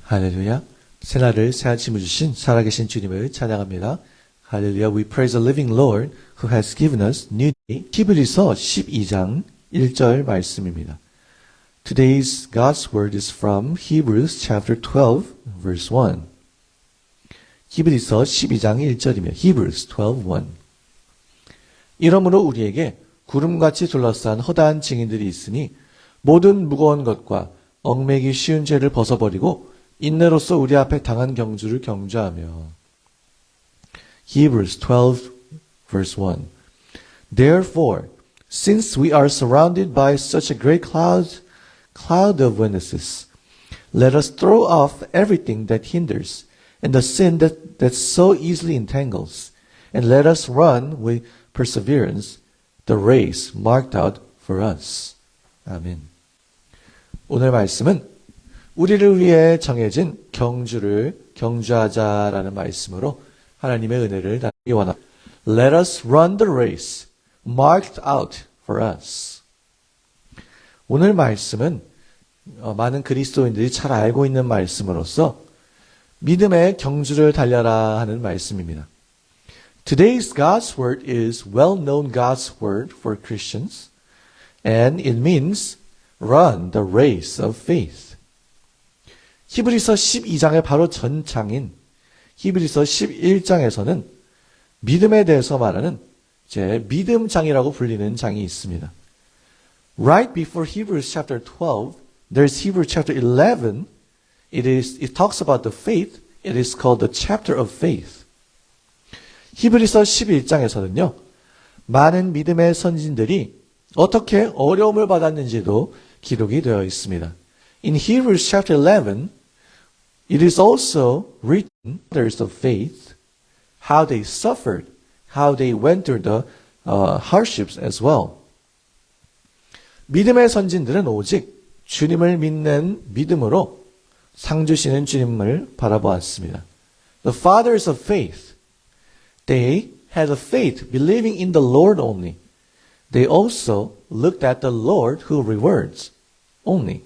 할렐루야. 새날을 새 아침을 주신 살아계신 주님을 찬양합니다. 할렐루야. We praise the living Lord who has given us new day. 히브리서 12장 1절 말씀입니다. Today's God's word is from Hebrews chapter 12 verse 1. 히브리서 12장 1절이며 Hebrews 12:1. 이러므로 우리에게 구름같이 둘러싼 허다한 증인들이 있으니 모든 무거운 것과 얽매기 쉬운 죄를 벗어버리고 인내로서 우리 앞에 당한 경주를 경주하며. Hebrews 12 verse 1. Therefore, since we are surrounded by such a great cloud of witnesses, let us throw off everything that hinders and the sin that so easily entangles, and let us run with perseverance the race marked out for us. 아멘. 오늘 말씀은 우리를 위해 정해진 경주를 경주하자라는 말씀으로 하나님의 은혜를 나누기 원합니다. Let us run the race marked out for us. 오늘 말씀은 많은 그리스도인들이 잘 알고 있는 말씀으로서 믿음의 경주를 달려라 하는 말씀입니다. Today's God's word is well-known God's word for Christians, and it means run the race of faith. 히브리서 12장의 바로 전장인 히브리서 11장에서는 믿음에 대해서 말하는 믿음장이라고 불리는 장이 있습니다. Right before Hebrews chapter 12, there's Hebrews chapter 11. It talks about the faith. It is called the chapter of faith. 히브리서 11장에서는요, 많은 믿음의 선진들이 어떻게 어려움을 받았는지도 기록이 되어 있습니다. In Hebrews chapter 11, it is also written, others of faith, how they suffered, how they went through the hardships as well. 믿음의 선진들은 오직 주님을 믿는 믿음으로 상 주시는 주님을 바라보았습니다. The fathers of faith, they had a faith believing in the Lord only. They also looked at the Lord who rewards only.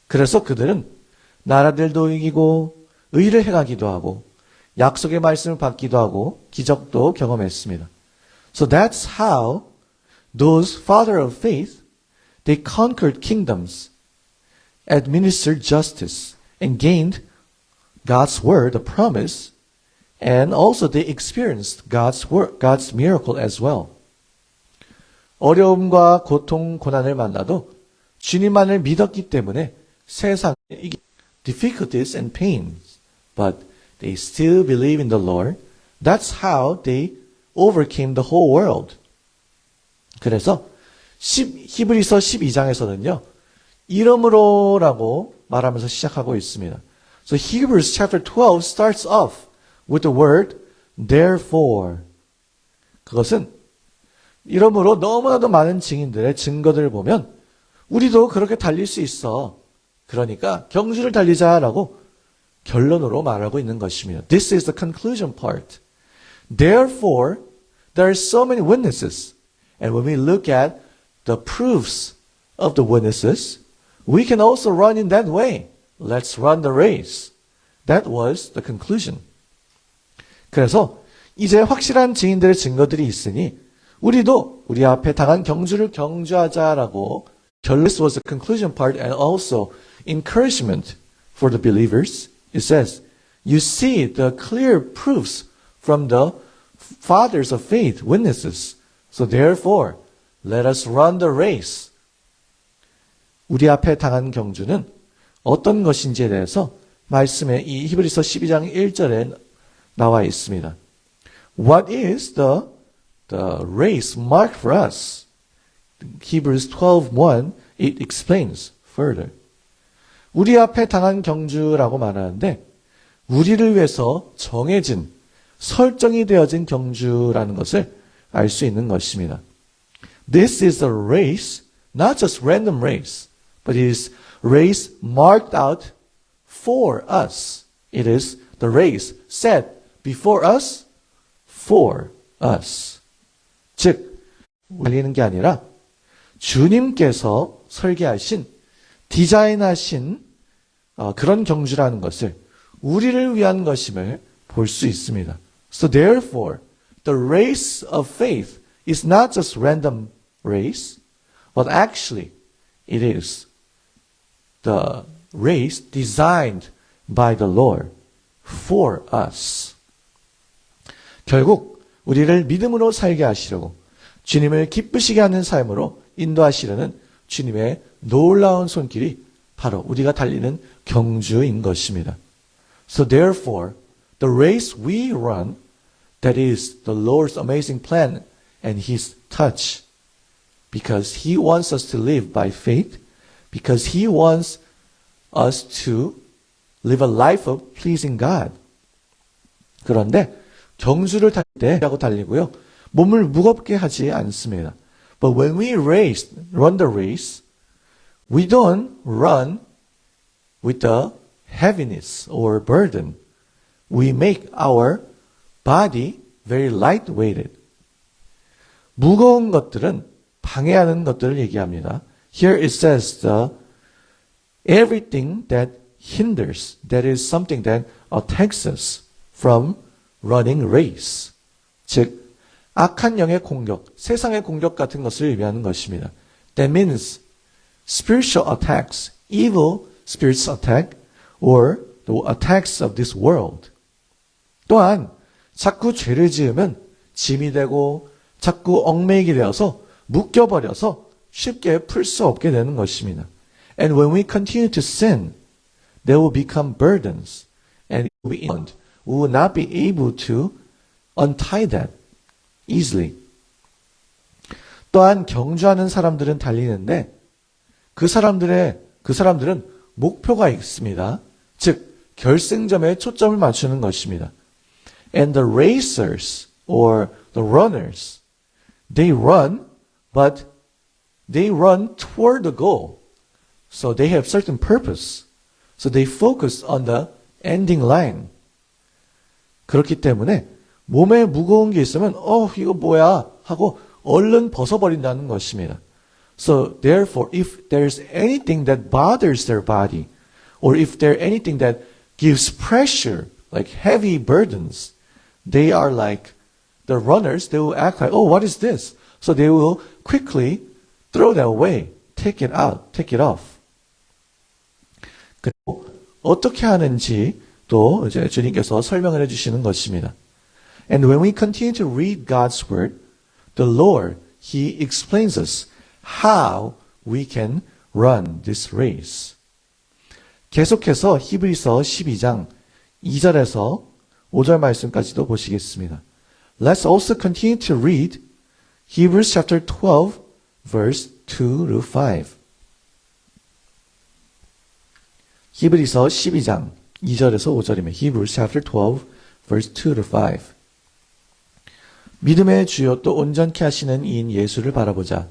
그래서 그들은 나라들도 이기고 의를 행하기도 하고 약속의 말씀을 받기도 하고 기적도 경험했습니다. So that's how those fathers of faith, they conquered kingdoms, administered justice, and gained God's word, the promise, and also they experienced God's work, God's miracle as well. 어려움과 고통, 고난을 만나도 주님만을 믿었기 때문에 세상에 difficulties and pains, but they still believe in the Lord. That's how they overcame the whole world. 그래서 히브리서 12장에서는요, 이러므로라고 말하면서 시작하고 있습니다. So Hebrews chapter 12 starts off with the word therefore. 그것은 이러므로 너무나도 많은 증인들의 증거들을 보면 우리도 그렇게 달릴 수 있어. 그러니까 경주를 달리자라고 결론으로 말하고 있는 것입니다. This is the conclusion part. Therefore, there are so many witnesses. And when we look at the proofs of the witnesses, we can also run in that way. Let's run the race. That was the conclusion. 그래서 이제 확실한 증인들의 증거들이 있으니 우리도 우리 앞에 당한 경주를 경주하자라고 This was the conclusion part and also encouragement for the believers. It says, you see the clear proofs from the fathers of faith, witnesses. So therefore, let us run the race. 우리 앞에 당한 경주는 어떤 것인지에 대해서 말씀에 이 히브리서 12장 1절에 나와 있습니다. What is the race marked for us? Hebrews 12:1, it explains further. 우리 앞에 당한 경주라고 말하는데 우리를 위해서 정해진, 설정이 되어진 경주라는 것을 알 수 있는 것입니다. This is a race, not just random race, but it is race marked out for us. It is the race set before us, for us. 즉, 달리는 게 아니라 주님께서 설계하신, 디자인하신 그런 경주라는 것을 우리를 위한 것임을 볼 수 있습니다. So therefore, the race of faith is not just random race, but actually it is the race designed by the Lord for us. 결국 우리를 믿음으로 살게 하시려고 주님을 기쁘시게 하는 삶으로 인도하시려는 주님의 놀라운 손길이 바로 우리가 달리는 경주인 것입니다. So therefore, the race we run, that is the Lord's amazing plan and His touch, because He wants us to live by faith, because He wants us to live a life of pleasing God. 그런데 경주를 달릴 때 하고 달리고요. 몸을 무겁게 하지 않습니다. But when we run the race, we don't run with the heaviness or burden. We make our body very light-weighted. 무거운 것들은 방해하는 것들을 얘기합니다. Here it says everything that hinders, that is something that attacks us from running race. 즉, 악한 영의 공격, 세상의 공격 같은 것을 의미하는 것입니다. That means spiritual attacks, evil spirits attack, or the attacks of this world. 또한 자꾸 죄를 지으면 짐이 되고 자꾸 얽매이게 되어서 묶여버려서 쉽게 풀 수 없게 되는 것입니다. And when we continue to sin, they will become burdens, and we will not be able to untie that easily. 또한 경주하는 사람들은 달리는데 그 사람들은 목표가 있습니다. 즉 결승점에 초점을 맞추는 것입니다. And the racers or the runners, they run, but they run toward the goal. So they have certain purpose. So they focus on the ending line. 그렇기 때문에 몸에 무거운 게 있으면 이거 뭐야 하고 얼른 벗어버린다는 것입니다. So therefore, if there's anything that bothers their body, or if there's anything that gives pressure, like heavy burdens, they are like the runners. They will act like, what is this? So they will quickly throw that away, take it out, take it off. 그리고 어떻게 하는지 또 이제 주님께서 설명을 해주시는 것입니다. And when we continue to read God's word, the Lord, He explains us how we can run this race. 계속해서 히브리서 12장 2절에서 5절 말씀까지도 보시겠습니다. Let's also continue to read Hebrews chapter 12, verse 2 to 5. 히브리서 12장 2절에서 5절이면 Hebrews chapter 12, verse 2 to 5. 믿음의 주요 또 온전케 하시는 이인 예수를 바라보자.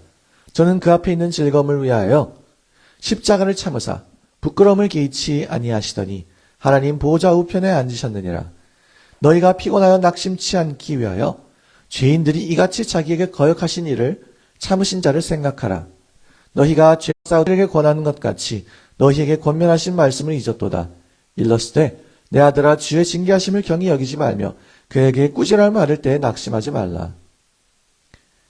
저는 그 앞에 있는 즐거움을 위하여 십자가를 참으사 부끄러움을 개의치 아니하시더니 하나님 보좌 우편에 앉으셨느니라. 너희가 피곤하여 낙심치 않기 위하여 죄인들이 이같이 자기에게 거역하신 일을 참으신 자를 생각하라. 너희가 죄 싸우들에게 권하는 것 같이 너희에게 권면하신 말씀을 잊었도다. 일렀으되 내 아들아 주의 징계하심을 경히 여기지 말며 그에게 꾸지람을 말할 때에 낙심하지 말라.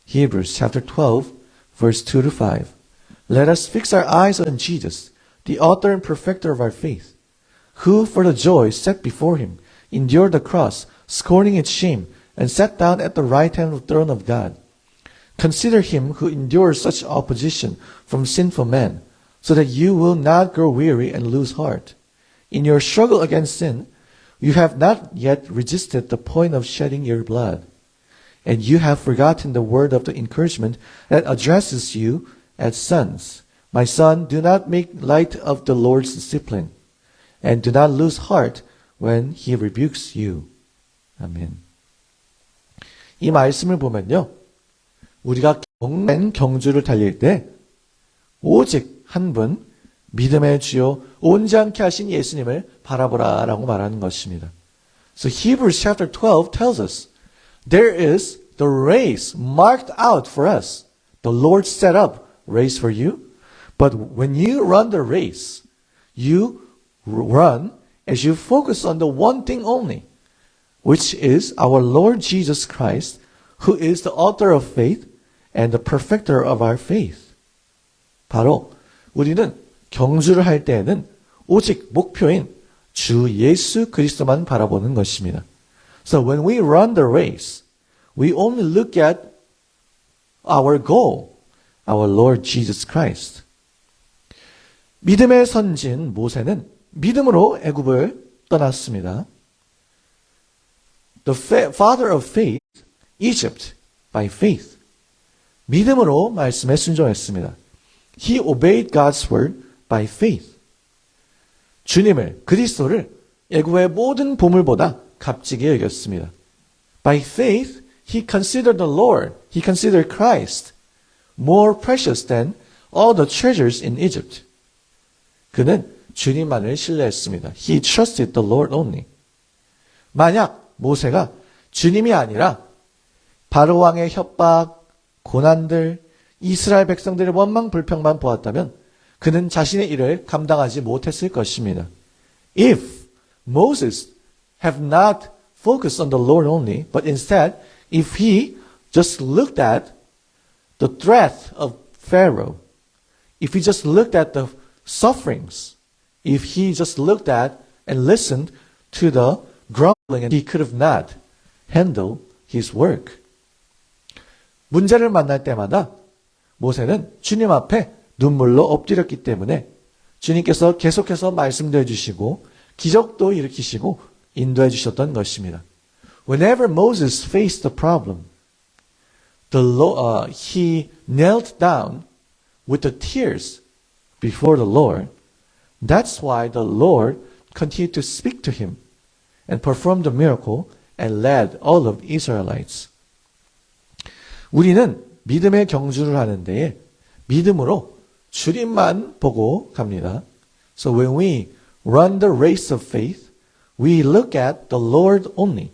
Hebrews chapter 12, verse 2 to 5. Let us fix our eyes on Jesus, the author and perfecter of our faith, who for the joy set before him endured the cross, scorning its shame, and sat down at the right hand of the throne of God. Consider him who endures such opposition from sinful men, so that you will not grow weary and lose heart. In your struggle against sin, you have not yet resisted the point of shedding your blood, and you have forgotten the word of the encouragement that addresses you as sons. My son, do not make light of the Lord's discipline, and do not lose heart when he rebukes you. 아멘. 이 말씀을 보면요, 우리가 경주를 달릴 때 오직 한 분, 믿음의 주요 온전케 하신 예수님을 바라보라라고 말하는 것입니다. So Hebrews chapter 12 tells us there is the race marked out for us. The Lord set up race for you, but when you run the race, you run as you focus on the one thing only, which is our Lord Jesus Christ, who is the author of faith and the perfecter of our faith. 바로 우리는 경주를 할 때에는 오직 목표인 주 예수 그리스도만 바라보는 것입니다. So when we run the race, we only look at our goal, our Lord Jesus Christ. 믿음의 선진 모세는 믿음으로 애굽을 떠났습니다. The father of faith, Egypt, by faith. 믿음으로 말씀에 순종했습니다. He obeyed God's word by faith. 주님을, 그리스도를 애굽의 모든 보물보다 값지게 여겼습니다. By faith, he considered the Lord, he considered Christ, more precious than all the treasures in Egypt. 그는 주님만을 신뢰했습니다. He trusted the Lord only. 만약 모세가 주님이 아니라 바로 왕의 협박, 고난들, 이스라엘 백성들의 원망 불평만 보았다면 그는 자신의 일을 감당하지 못했을 것입니다. If Moses have not focused on the Lord only, but instead, if he just looked at the threat of Pharaoh, if he just looked at the sufferings, if he just looked at and listened to the grumbling, he could have not handled his work. 문제를 만날 때마다 모세는 주님 앞에 눈물로 엎드렸기 때문에 주님께서 계속해서 말씀도 해주시고 기적도 일으키시고 인도해 주셨던 것입니다. Whenever Moses faced the problem, he knelt down with the tears before the Lord. That's why the Lord continued to speak to him and perform the miracle and led all of the Israelites. 우리는 믿음의 경주를 하는 데에 믿음으로 주님만 보고 갑니다. So when we run the race of faith, we look at the Lord only.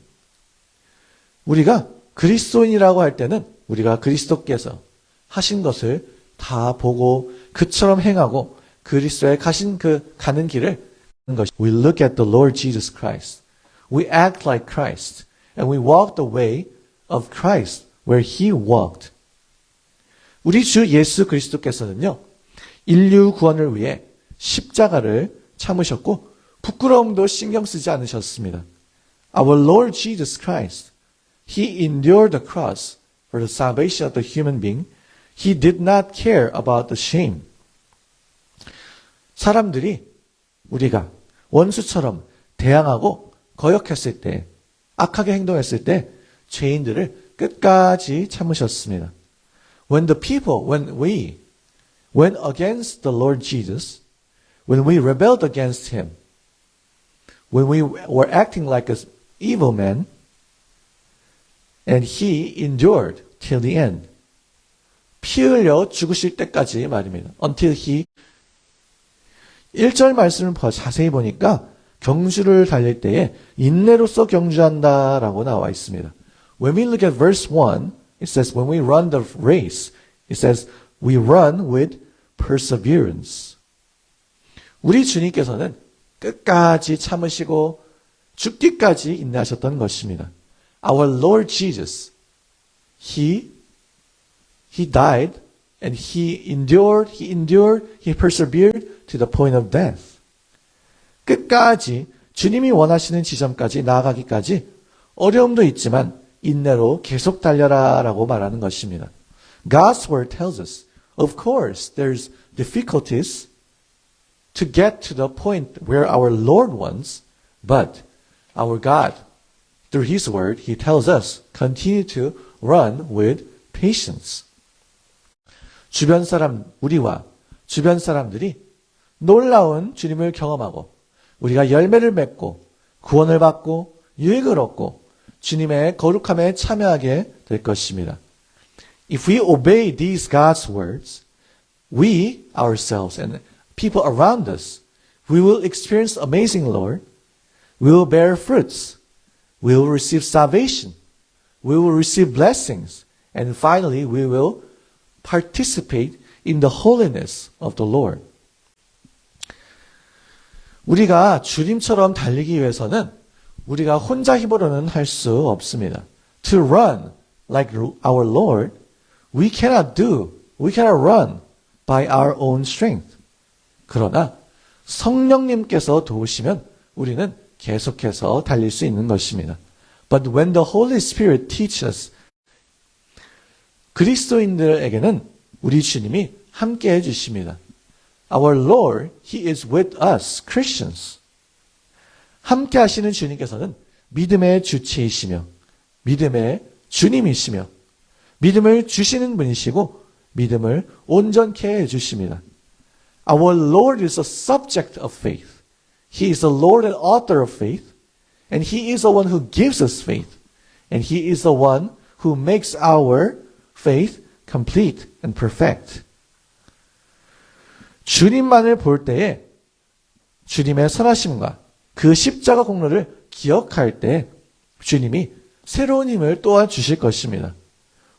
우리가 그리스도인이라고 할 때는 우리가 그리스도께서 하신 것을 다 보고 그처럼 행하고 그리스도의 가신 그 가는 길을 가는 것이. We look at the Lord Jesus Christ. We act like Christ. And we walk the way of Christ where He walked. 우리 주 예수 그리스도께서는요. 인류 구원을 위해 십자가를 참으셨고 부끄러움도 신경 쓰지 않으셨습니다. Our Lord Jesus Christ, He endured the cross for the salvation of the human being. He did not care about the shame. 사람들이 우리가 원수처럼 대항하고 거역했을 때, 악하게 행동했을 때 죄인들을 끝까지 참으셨습니다. When we went against the Lord Jesus, when we rebelled against Him, when we were acting like an evil man, and He endured till the end. 피 흘려 죽으실 때까지 말입니다. Until He 1절 말씀을 자세히 보니까 경주를 달릴 때에 인내로서 경주한다라고 나와 있습니다. When we look at verse 1, it says when we run the race, it says we run with perseverance. 우리 주님께서는 끝까지 참으시고 죽기까지 인내하셨던 것입니다. Our Lord Jesus, He died and He endured, He persevered to the point of death. 끝까지 주님이 원하시는 지점까지 나아가기까지 어려움도 있지만 인내로 계속 달려라라고 말하는 것입니다. God's word tells us, of course, there's difficulties to get to the point where our Lord wants, but our God, through His word, He tells us, continue to run with patience. 우리와 주변 사람들이 놀라운 주님을 경험하고 우리가 열매를 맺고 구원을 받고 유익을 얻고 주님의 거룩함에 참여하게 될 것입니다. If we obey these God's words, we ourselves and people around us, we will experience amazing Lord. We will bear fruits. We will receive salvation. We will receive blessings. And finally, we will participate in the holiness of the Lord. 우리가 주님처럼 달리기 위해서는 우리가 혼자 힘으로는 할 수 없습니다. To run like our Lord, we cannot run by our own strength. 그러나 성령님께서 도우시면 우리는 계속해서 달릴 수 있는 것입니다. But when the Holy Spirit teaches, 그리스도인들에게는 우리 주님이 함께 해주십니다. Our Lord, He is with us, Christians. 함께 하시는 주님께서는 믿음의 주체이시며 믿음의 주님이시며 믿음을 주시는 분이시고 믿음을 온전케 해주십니다. Our Lord is a subject of faith. He is the Lord and author of faith. And He is the one who gives us faith. And He is the one who makes our faith complete and perfect. 주님만을 볼 때에 주님의 선하심과 그 십자가 공로를 기억할 때 주님이 새로운 힘을 또한 주실 것입니다.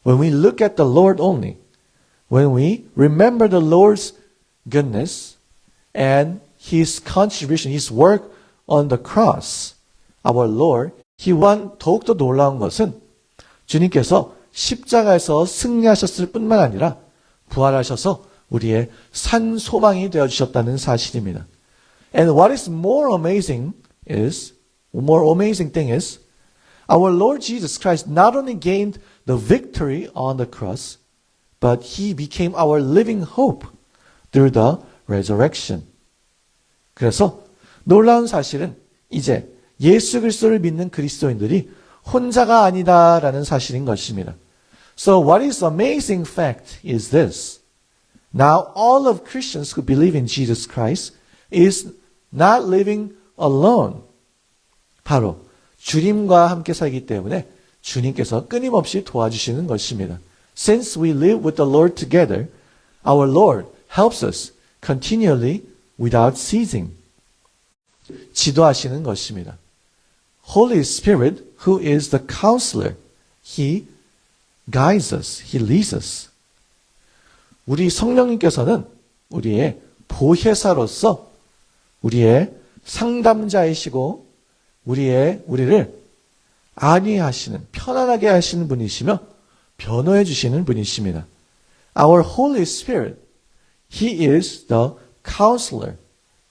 When we look at the Lord only, when we remember the Lord's goodness and His contribution, His work on the cross, our Lord, 더욱더 놀라운 것은 주님께서 십자가에서 승리하셨을 뿐만 아니라 부활하셔서 우리의 산 소망이 되어주셨다는 사실입니다. And what is more amazing thing is, our Lord Jesus Christ not only gained the victory on the cross, but He became our living hope through the resurrection. 그래서 놀라운 사실은 이제 예수 그리스도를 믿는 그리스도인들이 혼자가 아니다라는 사실인 것입니다. So what is amazing fact is this. Now all of Christians who believe in Jesus Christ is not living alone. 바로 주님과 함께 살기 때문에 주님께서 끊임없이 도와주시는 것입니다. Since we live with the Lord together, our Lord helps us continually without ceasing. 지도하시는 것입니다. Holy Spirit, who is the counselor, He guides us, He leads us. 우리 성령님께서는 우리의 보혜사로서 우리의 상담자이시고 우리를 안위하시는, 편안하게 하시는 분이시며 변호해 주시는 분이십니다. Our Holy Spirit, He is the counselor,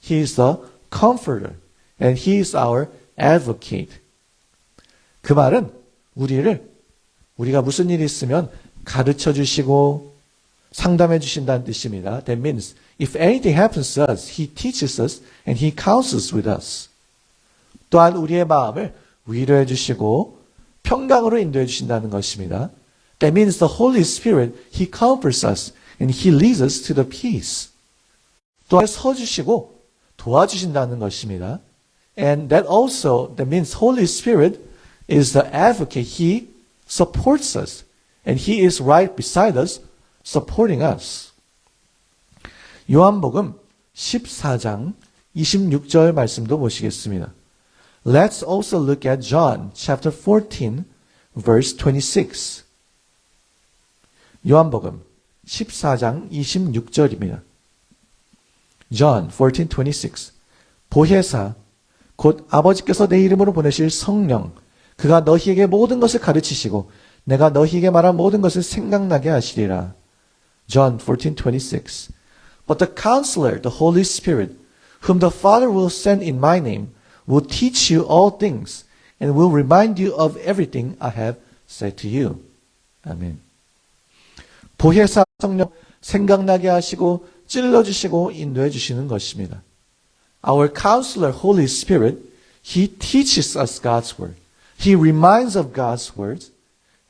He is the comforter, and He is our advocate. 그 말은 우리가 무슨 일이 있으면 가르쳐 주시고 상담해 주신다는 뜻입니다. That means if anything happens to us, He teaches us and He counsels with us. 또한 우리의 마음을 위로해 주시고 평강으로 인도해 주신다는 것입니다. That means the Holy Spirit, He comforts us and He leads us to the peace. 또한 서주시고 도와주신다는 것입니다. And that means Holy Spirit is the advocate. He supports us and He is right beside us, supporting us. 요한복음 14장 26절 말씀도 보시겠습니다. Let's also look at John chapter 14 verse 26. 요한복음 14장 26절입니다. John 14:26. 보혜사 곧 아버지께서 내 이름으로 보내실 성령 그가 너희에게 모든 것을 가르치시고 내가 너희에게 말한 모든 것을 생각나게 하시리라. John 14:26. But the counselor, the Holy Spirit, whom the Father will send in my name, will teach you all things and will remind you of everything I have said to you. 아멘. 보혜사 성령 생각나게 하시고 찔러주시고 인도해 주시는 것입니다. Our counselor, Holy Spirit, He teaches us God's word. He reminds of God's words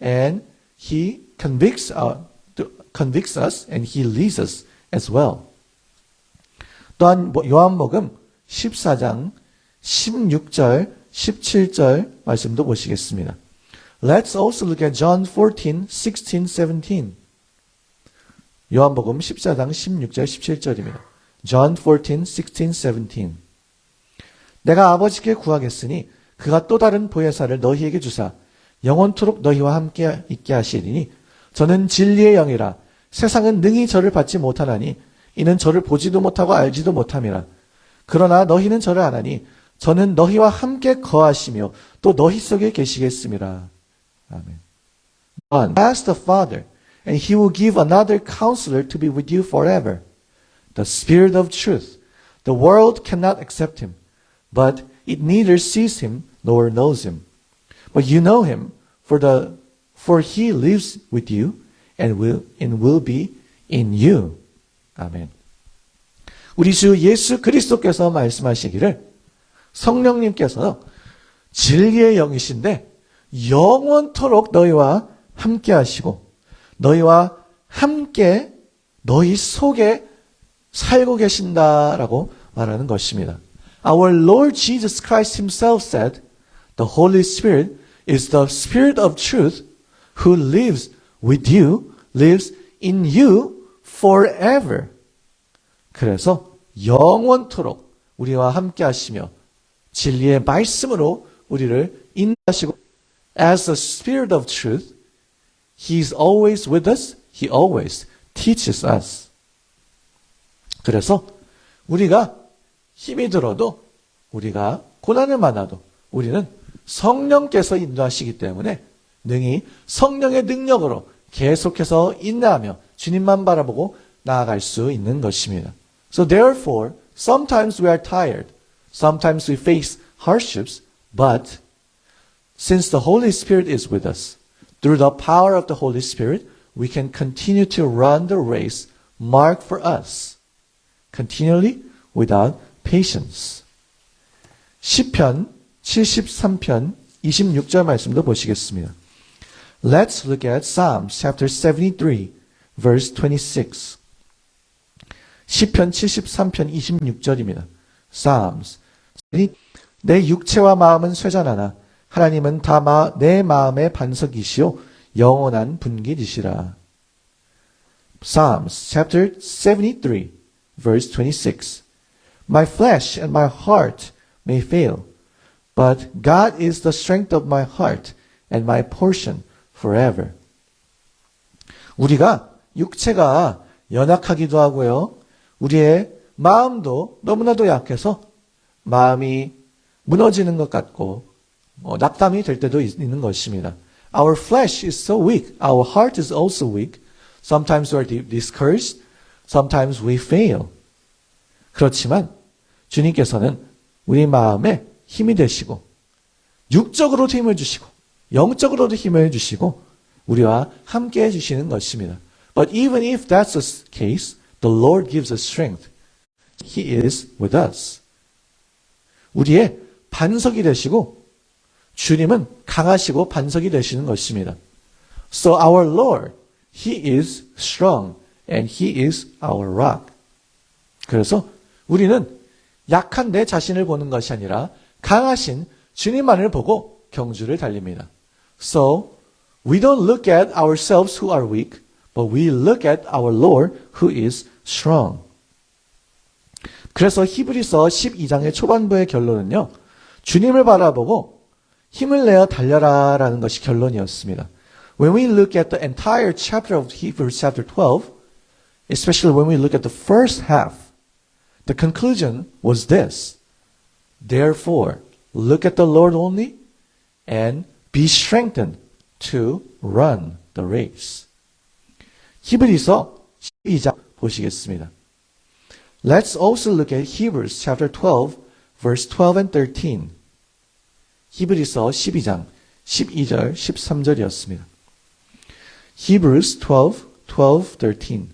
and He convicts us and He leads us as well. 또한 요한복음 14장 16절, 17절 말씀도 보시겠습니다. Let's also look at John 14, 16, 17. 요한복음 14장 16절, 17절입니다. John 14, 16, 17. 내가 아버지께 구하겠으니 그가 또 다른 보혜사를 너희에게 주사 영원토록 너희와 함께 있게 하시리니 저는 진리의 영이라 세상은 능히 저를 받지 못하나니 이는 저를 보지도 못하고 알지도 못함이라. 그러나 너희는 저를 아나니 저는 너희와 함께 거하시며 또 너희 속에 계시겠습니다. 아멘. Ask the Father, and he will give another counselor to be with you forever. The Spirit of truth. The world cannot accept him, but it neither sees him nor knows him. But you know him, for he lives with you and will be in you. 아멘. 우리 주 예수 그리스도께서 말씀하시기를 성령님께서 진리의 영이신데 영원토록 너희와 함께 하시고 너희와 함께 너희 속에 살고 계신다라고 말하는 것입니다. Our Lord Jesus Christ himself said, the Holy Spirit is the Spirit of truth who lives with you, lives in you forever. 그래서 영원토록 우리와 함께 하시며 진리의 말씀으로 우리를 인도하시고 as the Spirit of truth, He is always with us. He always teaches us. 그래서 우리가 힘이 들어도 우리가 고난을 만나도 우리는 성령께서 인도하시기 때문에 능히 성령의 능력으로 계속해서 인내하며 주님만 바라보고 나아갈 수 있는 것입니다. So therefore, sometimes we are tired. Sometimes we face hardships. But since the Holy Spirit is with us, through the power of the Holy Spirit, we can continue to run the race marked for us, continually without patience. 시편 73편 26절 말씀도 보시겠습니다. Let's look at Psalms chapter 73, verse 26. 시편 73편 26절입니다. Psalms. 내 육체와 마음은 쇠잔하나 하나님은 다 내 마음의 반석이시오 영원한 분길이시라. Psalms chapter 73, verse 26. My flesh and my heart may fail, but God is the strength of my heart and my portion forever. 우리가 육체가 연약하기도 하고요. 우리의 마음도 너무나도 약해서 마음이 무너지는 것 같고 낙담이 될 때도 있는 것입니다. Our flesh is so weak. Our heart is also weak. Sometimes we are discouraged. Sometimes we fail. 그렇지만 주님께서는 우리 마음에 힘이 되시고 육적으로도 힘을 주시고 영적으로도 힘을 주시고 우리와 함께 해주시는 것입니다. But even if that's the case, the Lord gives us strength. He is with us. 우리의 반석이 되시고 주님은 강하시고 반석이 되시는 것입니다. So our Lord, He is strong and He is our rock. 그래서 우리는 약한 내 자신을 보는 것이 아니라 강하신 주님만을 보고 경주를 달립니다. So we don't look at ourselves who are weak, but we look at our Lord who is strong. 그래서 히브리서 12장의 초반부의 결론은요. 주님을 바라보고 힘을 내어 달려라라는 것이 결론이었습니다. When we look at the entire chapter of Hebrews chapter 12, especially when we look at the first half, the conclusion was this. Therefore, look at the Lord only and be strengthened to run the race. 히브리서 12장 보시겠습니다. Let's also look at Hebrews chapter 12, verse 12 and 13. 히브리서 12장 12절 13절이었습니다. Hebrews 12, 12, 13.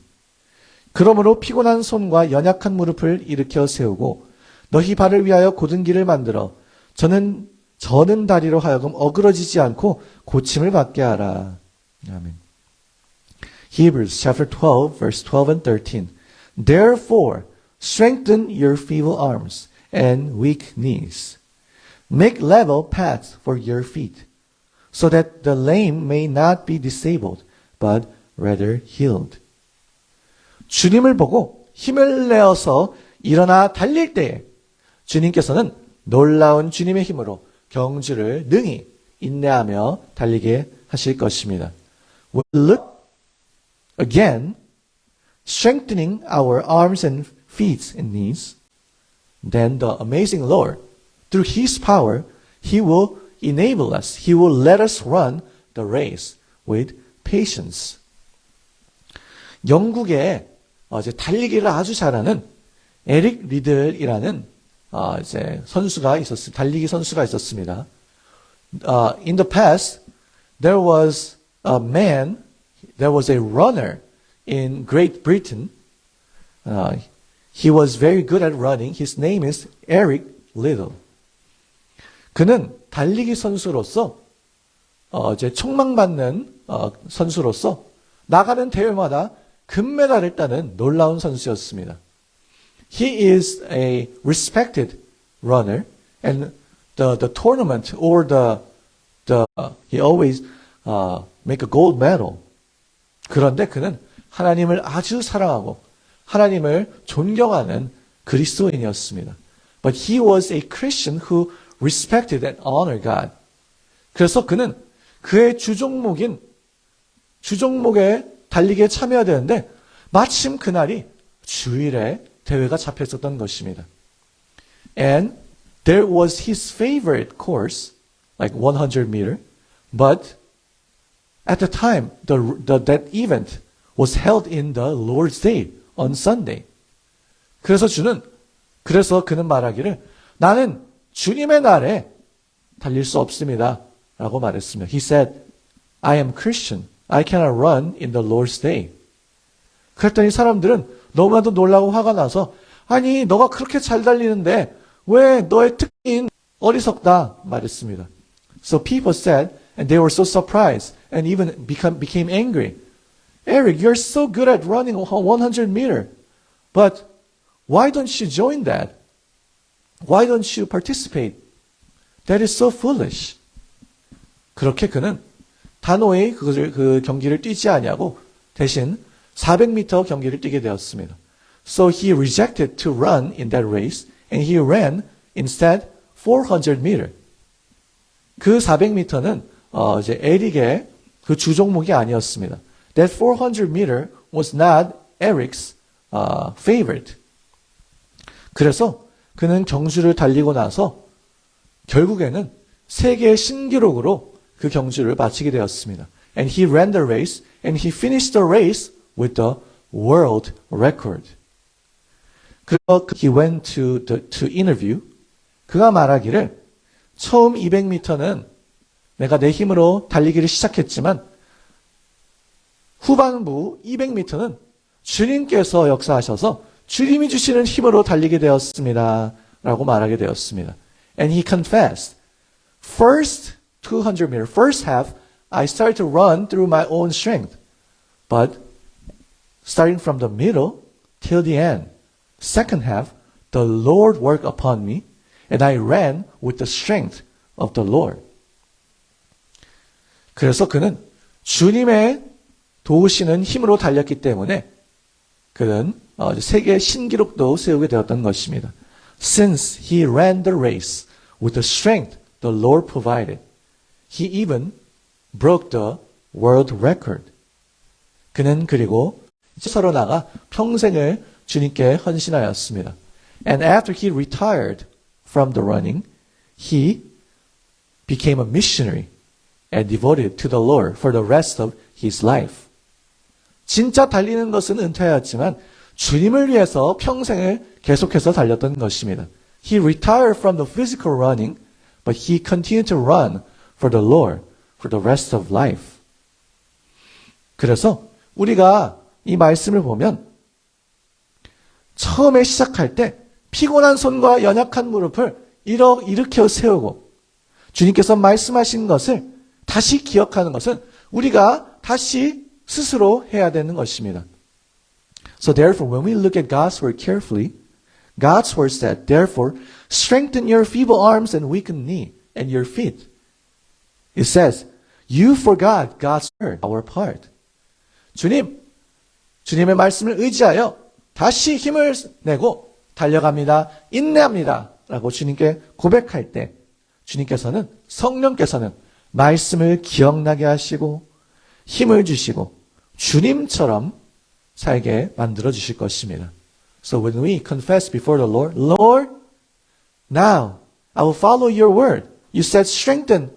그러므로 피곤한 손과 연약한 무릎을 일으켜 세우고 너희 발을 위하여 곧은 길을 만들어 저는 다리로 하여금 어그러지지 않고 고침을 받게 하라. 아멘. Hebrews chapter 12, verse 12 and 13. Therefore, strengthen your feeble arms and weak knees. Make level paths for your feet, so that the lame may not be disabled, but rather healed. 주님을 보고 힘을 내어서 일어나 달릴 때에 주님께서는 놀라운 주님의 힘으로 경주를 능히 인내하며 달리게 하실 것입니다. We look again, strengthening our arms and feet and knees, then the amazing Lord, through His power, He will enable us. He will let us run the race with patience. 영국에 이제 달리기를 아주 잘하는 에릭 리들이라는 이제 선수가 있었습니다. 달리기 선수가 있었습니다. In the past, there was a runner in Great Britain. He was very good at running. His name is Eric Liddell. 그는 달리기 선수로서 이제 촉망받는 선수로서 나가는 대회마다 금메달을 따는 놀라운 선수였습니다. He is a respected runner, and the tournament or he always make a gold medal. 그런데 그는 하나님을 아주 사랑하고 하나님을 존경하는 그리스도인이었습니다. But he was a Christian who respected and honored God. 그래서 그는 그의 주종목에 달리기에 참여해야 되는데 마침 그날이 주일에 대회가 잡혔었던 것입니다. And there was his favorite course, like 100 meter, but at the time, that event was held in the Lord's Day on Sunday. 그래서 그는 말하기를 나는 주님의 날에 달릴 수 없습니다. 라고 말했습니다. He said, I am Christian. I cannot run in the Lord's Day. 그랬더니 사람들은 너무나도 놀라고 화가 나서 아니 너가 그렇게 잘 달리는데 왜 너의 특기인 어리석다 말했습니다. So people said, and they were so surprised and even became angry. Eric, you're so good at running 100 meter, but why don't you join that? Why don't you participate? That is so foolish. 그렇게 그는 단호히 그 경기를 뛰지 아니하고 대신 400m 경기를 뛰게 되었습니다. So he rejected to run in that race and he ran instead 400 meter. 그 400m는 이제 에릭의 그 주종목이 아니었습니다. That 400 meter was not Eric's favorite. 그래서 그는 경주를 달리고 나서 결국에는 세계 신기록으로 그 경주를 마치게 되었습니다. And he ran the race and he finished the race with the world record. 그래서 he went to interview. 그가 말하기를 처음 200m는 내가 내 힘으로 달리기를 시작했지만 후반부 200m는 주님께서 역사하셔서 주님이 주시는 힘으로 달리게 되었습니다. 라고 말하게 되었습니다. And he confessed, first 200 meters, first half, I started to run through my own strength. But starting from the middle till the end, second half, the Lord worked upon me and I ran with the strength of the Lord. 그래서 그는 주님의 도우시는 힘으로 달렸기 때문에 그는 세계 신기록도 세우게 되었던 것입니다. Since he ran the race with the strength the Lord provided, he even broke the world record. 그는 그리고 서로 나가 평생을 주님께 헌신하였습니다. And after he retired from the running, he became a missionary and devoted to the Lord for the rest of his life. 진짜 달리는 것은 은퇴하였지만 주님을 위해서 평생을 계속해서 달렸던 것입니다. He retired from the physical running, but he continued to run for the Lord for the rest of life. 그래서 우리가 이 말씀을 보면 처음에 시작할 때 피곤한 손과 연약한 무릎을 일으켜 세우고 주님께서 말씀하신 것을 다시 기억하는 것은 우리가 다시 스스로 해야 되는 것입니다. So therefore, when we look at God's word carefully, God's word said, therefore, strengthen your feeble arms and weakened knee and your feet. It says, you forgot God's word, our part. 주님의 말씀을 의지하여 다시 힘을 내고 달려갑니다. 인내합니다. 라고 주님께 고백할 때 주님께서는 성령께서는 말씀을 기억나게 하시고 힘을 주시고 주님처럼 살게 만들어 주실 것입니다. So when we confess before the Lord, Lord, Now, I will follow your word. You said strengthen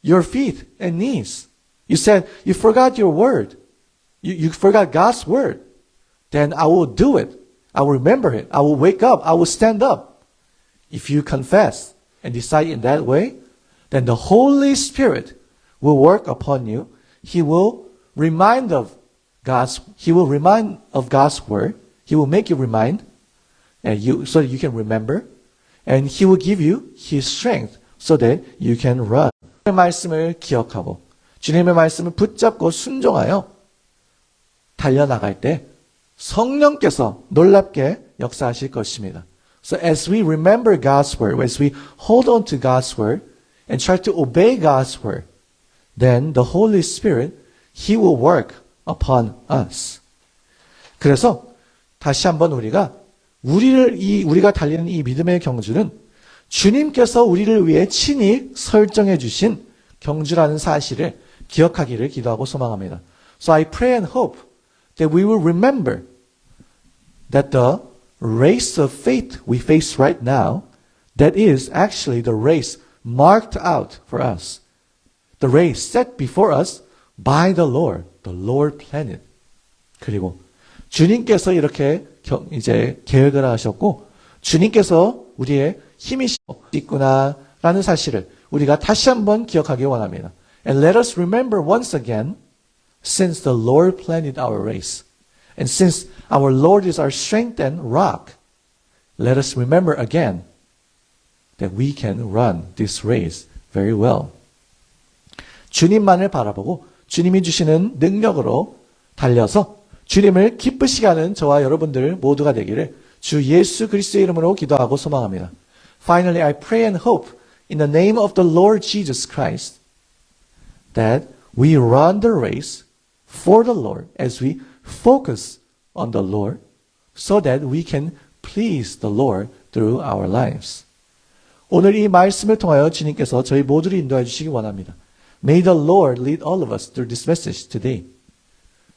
your feet and knees. You said you forgot your word. You forgot God's word. Then I will do it. I will remember it. I will wake up. I will stand up. If you confess and decide in that way, then the Holy Spirit will work upon you. He will remind of God's word. He will make you remind, and so that you can remember, and He will give you His strength so that you can run. 주님의 말씀을 기억하고 주님의 말씀을 붙잡고 순종하여 달려나갈 때 성령께서 놀랍게 역사하실 것입니다. So as we remember God's word, as we hold on to God's word and try to obey God's word, then the Holy Spirit, He will work upon us. 그래서 다시 한번 우리가 달리는 이 믿음의 경주는 주님께서 우리를 위해 친히 설정해 주신 경주라는 사실을 기억하기를 기도하고 소망합니다. So I pray and hope that we will remember that the race of faith we face right now, that is actually the race marked out for us. The race set before us by the Lord planned it. 그리고 주님께서 이렇게 이제 계획을 하셨고 주님께서 우리의 힘이 있구나라는 사실을 우리가 다시 한번 기억하기 원합니다. And let us remember once again, since the Lord planned our race, and since our Lord is our strength and rock, let us remember again that we can run this race very well. 주님만을 바라보고 주님이 주시는 능력으로 달려서 주님을 기쁘시게 하는 저와 여러분들 모두가 되기를 주 예수 그리스도의 이름으로 기도하고 소망합니다. Finally, I pray and hope in the name of the Lord Jesus Christ that we run the race for the Lord as we focus on the Lord so that we can please the Lord through our lives. 오늘 이 말씀을 통하여 주님께서 저희 모두를 인도해 주시기 원합니다. May the Lord lead all of us through this message today.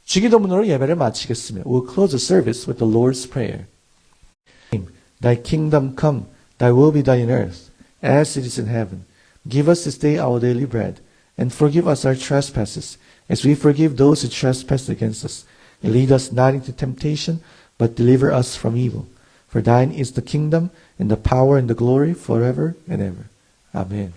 주기도문으로 예배를 마치겠습니다. We'll close the service with the Lord's Prayer. Thy kingdom come, thy will be done in earth, as it is in heaven. Give us this day our daily bread, and forgive us our trespasses, as we forgive those who trespass against us. And lead us not into temptation, but deliver us from evil. For thine is the kingdom, and the power, and the glory, forever and ever. Amen.